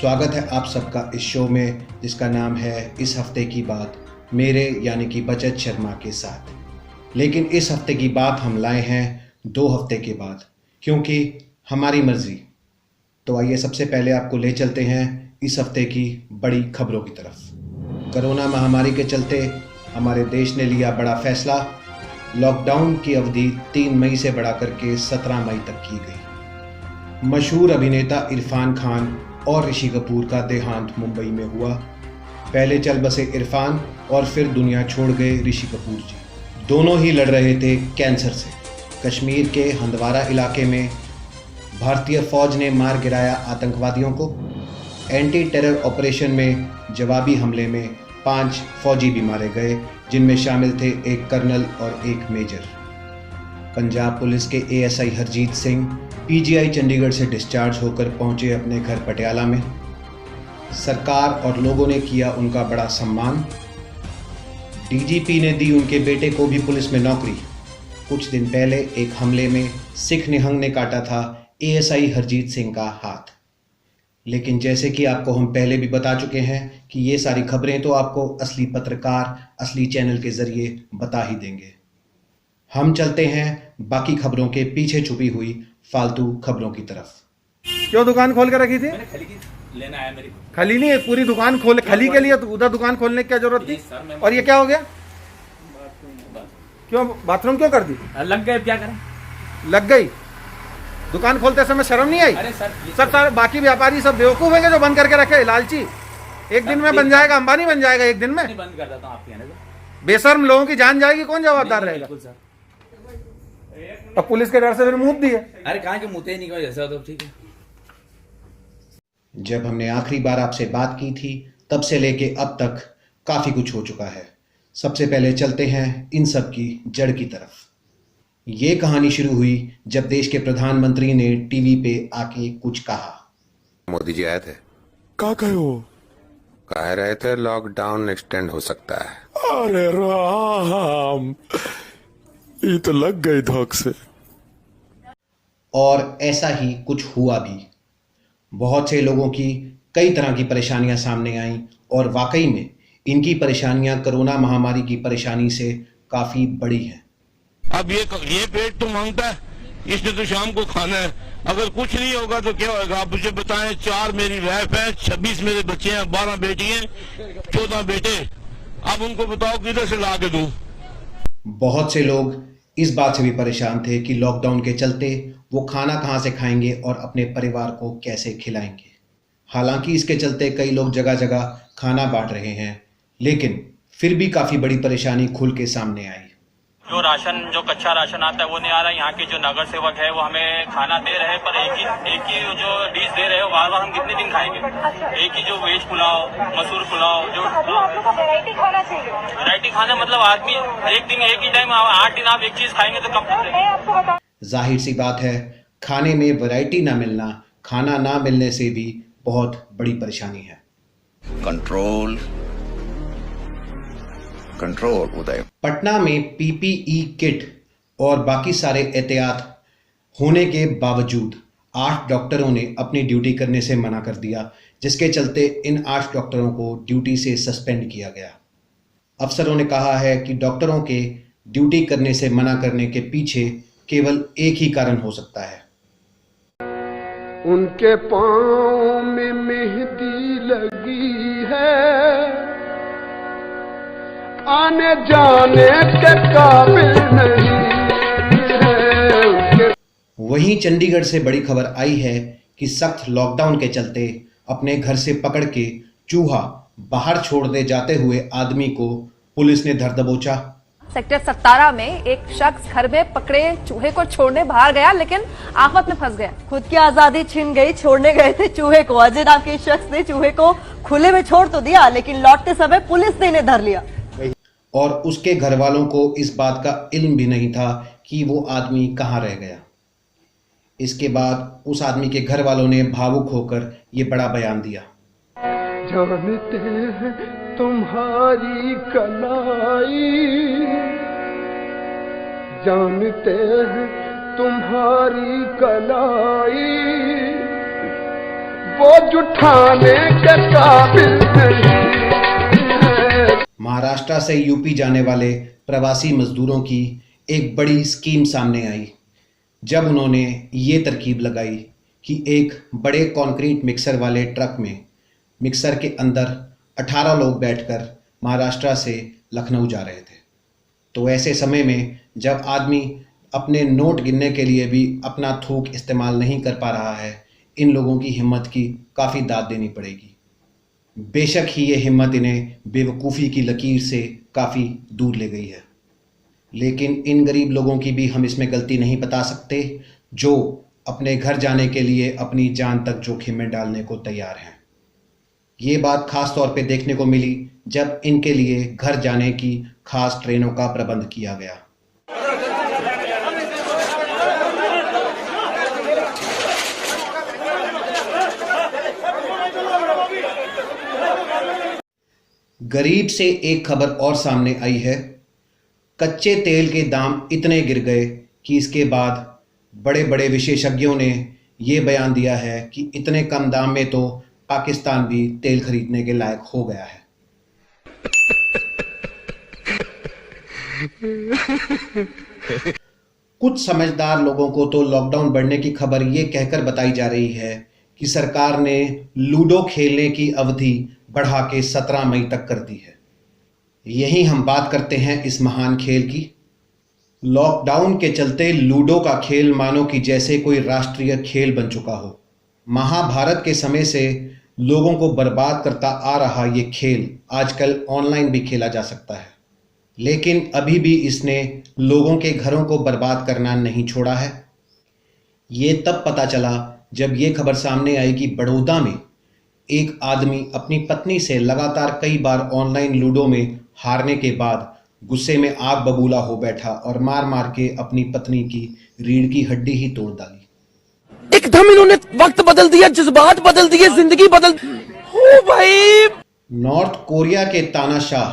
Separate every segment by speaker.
Speaker 1: स्वागत है आप सबका इस शो में जिसका नाम है इस हफ्ते की बात मेरे यानी कि बचत शर्मा के साथ। लेकिन इस हफ्ते की बात हम लाए हैं 2 हफ्ते के बाद, क्योंकि हमारी मर्जी। तो आइए सबसे पहले आपको ले चलते हैं इस हफ्ते की बड़ी खबरों की तरफ। कोरोना महामारी के चलते हमारे देश ने लिया बड़ा फैसला। लॉकडाउन की अवधि 3 मई से बढ़ा करके 17 मई तक की गई। मशहूर अभिनेता इरफान खान और ऋषि कपूर का देहांत मुंबई में हुआ। पहले चल बसे इरफान और फिर दुनिया छोड़ गए ऋषि कपूर जी। दोनों ही लड़ रहे थे कैंसर से। कश्मीर के हंदवारा इलाके में भारतीय फौज ने मार गिराया आतंकवादियों को। एंटी टेरर ऑपरेशन में जवाबी हमले में 5 फौजी भी मारे गए, जिनमें शामिल थे एक कर्नल और एक मेजर। पंजाब पुलिस के एएसआई हरजीत सिंह पीजीआई चंडीगढ़ से डिस्चार्ज होकर पहुंचे अपने घर पटियाला में। सरकार और लोगों ने किया उनका बड़ा सम्मान। डीजीपी ने दी उनके बेटे को भी पुलिस में नौकरी। कुछ दिन पहले एक हमले में सिख निहंग ने काटा था एएसआई हरजीत सिंह का हाथ। लेकिन जैसे कि आपको हम पहले भी बता चुके हैं कि ये सारी खबरें तो आपको असली पत्रकार असली चैनल के जरिए बता ही देंगे। हम चलते हैं बाकी खबरों के पीछे छुपी हुई फालतू खबरों की तरफ।
Speaker 2: क्यों दुकान खोल कर रखी थी?
Speaker 3: मैंने खली की लेना आया मेरी।
Speaker 2: खली नहीं है, पूरी दुकान खोल। खली के लिए तो उधर दुकान खोलने की क्या जरूरत थी? और ये क्या हो गया? क्यों बाथरूम क्यों कर दी?
Speaker 3: लग गए, क्या करें?
Speaker 2: लग गई। दुकान खोलते समय शर्म नहीं आई?
Speaker 3: अरे
Speaker 2: सर बाकी व्यापारी सब बेवकूफ है जो बंद करके रखे, लालची। एक दिन में बन जाएगा, अंबानी बन जाएगा एक दिन में।
Speaker 3: बंद कर देता हूं आपके कहने से।
Speaker 2: बेशर्म लोगों की जान जाएगी, कौन जवाबदार रहेगा? अब पुलिस के डर से फिर मुंह दिए।
Speaker 3: अरे कहाँ के मुँह नहीं कहा जैसा, तो ठीक है।
Speaker 1: जब हमने आखिरी बार आपसे बात की थी तब से लेके अब तक काफी कुछ हो चुका है। सबसे पहले चलते हैं इन सब की जड़ की तरफ। ये कहानी शुरू हुई जब देश के प्रधानमंत्री ने टीवी पे आके कुछ कहा।
Speaker 4: मोदी जी आए थे।
Speaker 5: का कहे हो?
Speaker 4: कह रहे थे लॉकडाउन एक्सटेंड हो सकता है।
Speaker 5: अरे राम, ये तो लग गई धोख से।
Speaker 1: और ऐसा ही कुछ हुआ भी। बहुत से लोगों की कई तरह की परेशानियां सामने आईं और वाकई में इनकी परेशानियां कोरोना महामारी की परेशानी से काफी बड़ी हैं।
Speaker 6: अब ये पेट तो मांगता है, इसने तो शाम को खाना है। अगर कुछ नहीं होगा तो क्या होगा आप मुझे बताएं। 4 मेरी वाइफ है, 26 मेरे बच्चे हैं, 12 बेटी हैं, 14 बेटे। अब उनको बताओ किधर से ला के दूं।
Speaker 1: बहुत से लोग इस बात से भी परेशान थे कि लॉकडाउन के चलते वो खाना कहाँ से खाएंगे और अपने परिवार को कैसे खिलाएंगे। हालांकि इसके चलते कई लोग जगह जगह खाना बांट रहे हैं, लेकिन फिर भी काफी बड़ी परेशानी खुल के सामने आई।
Speaker 7: जो राशन, जो कच्चा राशन आता है वो नहीं आ रहा है। यहाँ के जो नगर सेवक है वो हमें खाना दे रहे हैं, पर एक ही जो डिश दे रहे हैं बार बार हम कितने दिन खाएंगे। एक ही जो वेज पुलाव, मसूर पुलाव, जो आप लोग को वैरायटी खाना चाहिए। वैरायटी खाना मतलब आदमी एक दिन एक ही टाइम 8 दिन आप एक चीज खाएंगे तो कब?
Speaker 1: जाहिर सी बात है, खाने में वैरायटी ना मिलना, खाना ना मिलने से भी बहुत बड़ी परेशानी है।
Speaker 4: कंट्रोल कंट्रोल उदय।
Speaker 1: पटना में पीपीई किट और बाकी सारे एहतियात होने के बावजूद 8 डॉक्टरों ने अपनी ड्यूटी करने से मना कर दिया, जिसके चलते इन 8 डॉक्टरों को ड्यूटी से सस्पेंड किया गया। अफसरों ने कहा है कि डॉक्टरों के ड्यूटी करने से मना करने के पीछे केवल एक ही कारण हो सकता है।
Speaker 8: उनके पांव में मेहंदी लगी है, आने जाने के काबिल नहीं है।
Speaker 1: वहीं चंडीगढ़ से बड़ी खबर आई है कि सख्त लॉकडाउन के चलते अपने घर से पकड़ के चूहा बाहर छोड़ दे जाते हुए आदमी को पुलिस ने धर दबोचा।
Speaker 9: सेक्टर 17 में एक शख्स घर में पकड़े चूहे को छोड़ने बाहर गया, लेकिन आफत में फंस गया। खुद की आजादी छीन गई। छोड़ने गए थे चूहे को। अजय नाम के शख्स ने चूहे को खुले में छोड़ तो दिया, लेकिन लौटते समय पुलिस ने इन्हें धर लिया।
Speaker 1: और उसके घर वालों को इस बात का इल्म भी नहीं था कि वो आदमी कहाँ रह गया। इसके बाद उस आदमी के घर वालों ने भावुक होकर ये बड़ा बयान दिया।
Speaker 8: जानते हैं तुम्हारी कलाई, जानते हैं तुम्हारी कलाई, बोझ उठाने के काबिल नहीं है।
Speaker 1: महाराष्ट्र से यूपी जाने वाले प्रवासी मजदूरों की एक बड़ी स्कीम सामने आई जब उन्होंने ये तरकीब लगाई कि एक बड़े कंक्रीट मिक्सर वाले ट्रक में मिक्सर के अंदर 18 लोग बैठकर महाराष्ट्र से लखनऊ जा रहे थे। तो ऐसे समय में जब आदमी अपने नोट गिनने के लिए भी अपना थूक इस्तेमाल नहीं कर पा रहा है, इन लोगों की हिम्मत की काफ़ी दाद देनी पड़ेगी। बेशक ही ये हिम्मत इन्हें बेवकूफ़ी की लकीर से काफ़ी दूर ले गई है, लेकिन इन गरीब लोगों की भी हम इसमें गलती नहीं बता सकते जो अपने घर जाने के लिए अपनी जान तक जोखिम में डालने को तैयार हैं। ये बात खास तौर पे देखने को मिली जब इनके लिए घर जाने की खास ट्रेनों का प्रबंध किया गया। गरीब से एक खबर और सामने आई है। कच्चे तेल के दाम इतने गिर गए कि इसके बाद बड़े बड़े विशेषज्ञों ने ये बयान दिया है कि इतने कम दाम में तो पाकिस्तान भी तेल खरीदने के लायक हो गया है। कुछ समझदार लोगों को तो लॉकडाउन बढ़ने की खबर ये कहकर बताई जा रही है कि सरकार ने लूडो खेलने की अवधि बढ़ा के 17 मई तक कर दी है। यही हम बात करते हैं इस महान खेल की। लॉकडाउन के चलते लूडो का खेल मानो कि जैसे कोई राष्ट्रीय खेल बन चुका हो। महाभारत के समय से लोगों को बर्बाद करता आ रहा ये खेल आजकल ऑनलाइन भी खेला जा सकता है, लेकिन अभी भी इसने लोगों के घरों को बर्बाद करना नहीं छोड़ा है। ये तब पता चला जब ये खबर सामने आई कि बड़ौदा में एक आदमी अपनी पत्नी से लगातार कई बार ऑनलाइन लूडो में हारने के बाद गुस्से में आग बबूला हो बैठा और मार मार के अपनी पत्नी की रीढ़ की हड्डी ही तोड़ डाली।
Speaker 10: एकदम इन्होंने वक्त बदल दिया, जज्बात बदल दिए, जिंदगी बदल। ओ भाई,
Speaker 1: नॉर्थ कोरिया के तानाशाह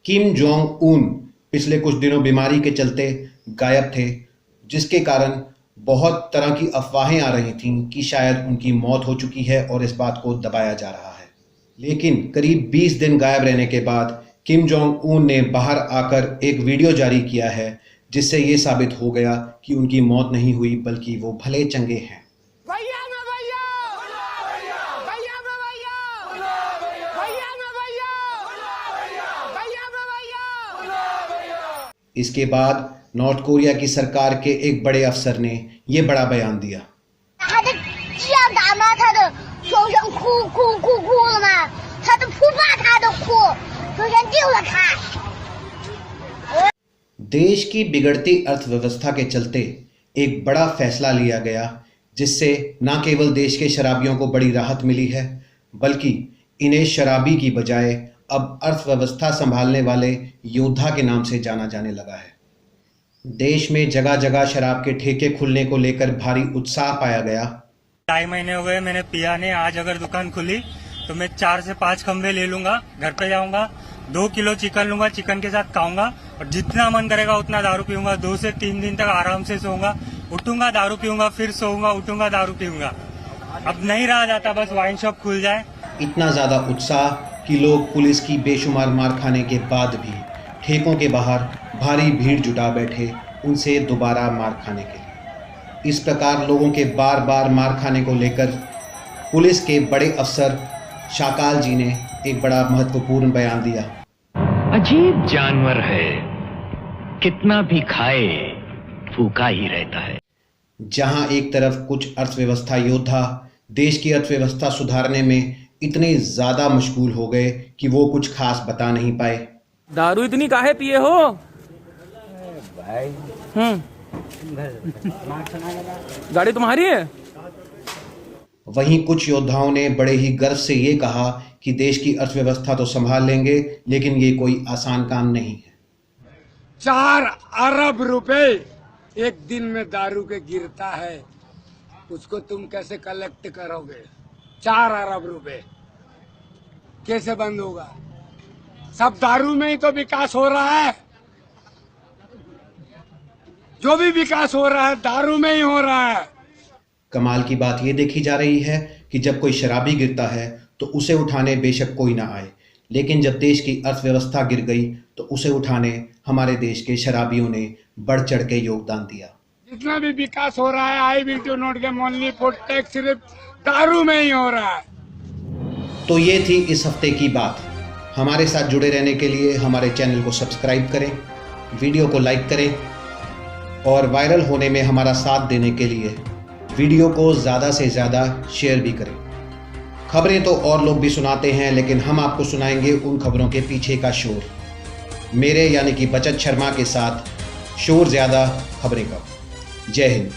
Speaker 1: किम जोंग उन पिछले कुछ दिनों बीमारी के चलते गायब थे, जिसके कारण बहुत तरह की अफवाहें आ रही थीं कि शायद उनकी मौत हो चुकी है और इस बात को दबाया जा रहा है। लेकिन करीब 20 दिन गायब रहने के बाद किम जोंग उन ने बाहर आकर एक वीडियो जारी किया है, जिससे ये साबित हो गया कि उनकी मौत नहीं हुई बल्कि वो भले चंगे हैं। इसके बाद नॉर्थ कोरिया की सरकार के एक बड़े अफसर ने यह बड़ा बयान दिया। देश की बिगड़ती अर्थव्यवस्था के चलते एक बड़ा फैसला लिया गया, जिससे न केवल देश के शराबियों को बड़ी राहत मिली है, बल्कि इन्हें शराबी की बजाय अब अर्थव्यवस्था संभालने वाले योद्धा के नाम से जाना जाने लगा है। देश में जगह जगह शराब के ठेके खुलने को लेकर भारी उत्साह पाया गया।
Speaker 11: 2.5 महीने हो गए मैंने पिया नहीं। आज अगर दुकान खुली तो मैं 4 से 5 खंबे ले लूंगा, घर पे जाऊंगा, 2 किलो चिकन लूंगा, चिकन के साथ खाऊंगा और जितना मन करेगा उतना दारू पीऊंगा। 2 से 3 दिन तक आराम से सोऊंगा, उठूंगा दारू पीऊंगा, फिर सोऊंगा, उठूंगा दारू पीऊंगा। अब नहीं रहा जाता, बस वाइन शॉप खुल जाए। इतना
Speaker 1: ज्यादा उत्साह कि लोग पुलिस की बेशुमार मार खाने के बाद भी ठेकों के बाहर भारी भीड़ जुटा बैठे उनसे दोबारा मार खाने के लिए। इस प्रकार लोगों के बार बार मार खाने को लेकर पुलिस के बड़े अफसर शाकाल जी ने एक बड़ा महत्वपूर्ण बयान दिया।
Speaker 12: अजीब जानवर है, कितना भी खाए भूखा ही रहता है।
Speaker 1: जहां एक तरफ कुछ अर्थव्यवस्था योद्धा देश की अर्थव्यवस्था सुधारने में इतने ज्यादा मशगूल हो गए कि वो कुछ खास बता नहीं पाए।
Speaker 10: दारू इतनी काहे पिए हो भाई? गाड़ी तुम्हारी है?
Speaker 1: वहीं कुछ योद्धाओं ने बड़े ही गर्व से ये कहा कि देश की अर्थव्यवस्था तो संभाल लेंगे, लेकिन ये कोई आसान काम नहीं है।
Speaker 13: 4 अरब रुपए एक दिन में दारू के गिरता है, उसको तुम कैसे कलेक्ट करोगे? 4 अरब रुपए कैसे बंद होगा? सब दारू में ही तो विकास हो रहा है। जो भी विकास हो रहा है दारू में ही हो रहा है।
Speaker 1: कमाल की बात यह देखी जा रही है कि जब कोई शराबी गिरता है तो उसे उठाने बेशक कोई ना आए, लेकिन जब देश की अर्थव्यवस्था गिर गई तो उसे उठाने हमारे देश के शराबियों ने बढ़ चढ़ के योगदान दिया।
Speaker 13: जितना भी विकास हो रहा है आई विल टू नोट के ओनली फॉर टैक्स सिर्फ दारू में ही हो रहा है।
Speaker 1: तो ये थी इस हफ्ते की बात। हमारे साथ जुड़े रहने के लिए हमारे चैनल को सब्सक्राइब करें, वीडियो को लाइक करें और वायरल होने में हमारा साथ देने के लिए वीडियो को ज़्यादा से ज़्यादा शेयर भी करें। खबरें तो और लोग भी सुनाते हैं, लेकिन हम आपको सुनाएंगे उन खबरों के पीछे का शोर। मेरे यानी कि बचत शर्मा के साथ शोर ज़्यादा खबरें कम। जय हिंद।